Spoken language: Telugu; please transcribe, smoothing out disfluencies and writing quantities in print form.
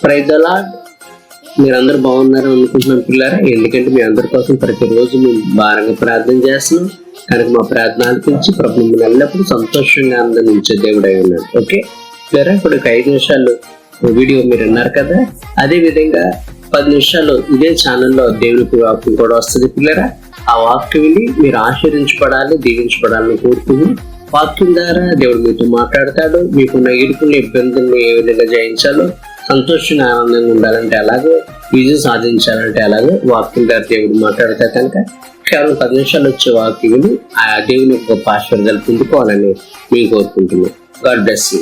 Praise the lord. మీరందరూ బాగున్నారు అనుకుంటున్నాను పిల్లరా. ఎందుకంటే మీ అందరి కోసం ప్రతిరోజు మేము భారంగా ప్రార్థన చేస్తున్నాం కనుక మా ప్రార్థన ఆలకించి ప్రభు మిమ్మల్ని ఎల్లప్పుడూ సంతోషంగా ఆనందించే దేవుడై ఉన్నాడు. ఓకే పిల్లరా, ఇప్పుడు 5 నిమిషాలు వీడియో మీరు విన్నారు కదా, అదే విధంగా 10 నిమిషాలు ఇదే ఛానల్లో దేవునికి వాక్యం కూడా వస్తుంది పిల్లరా. ఆ వాక్యం విని మీరు ఆశీర్వించబడాలి, దీవించబడాలని కోరుతుంది. వాక్యం ద్వారా దేవుడు మీతో మాట్లాడతాడు. మీకున్న ఇరుకున్న ఇబ్బందులను ఏ విధంగా జయించాలో, సంతోషంగా ఆనందంగా ఉండాలంటే అలాగే, విజయం సాధించాలంటే అలాగే వాక్యం ద్వారా దేవుడు మాట్లాడతాడు. కనుక కేవలం 10 నిమిషాలు వచ్చే వాక్యం విని ఆ దేవుని గొప్ప ఆశీర్వాదాలు పొందుకోవాలని మేము కోరుకుంటున్నాం. God bless you.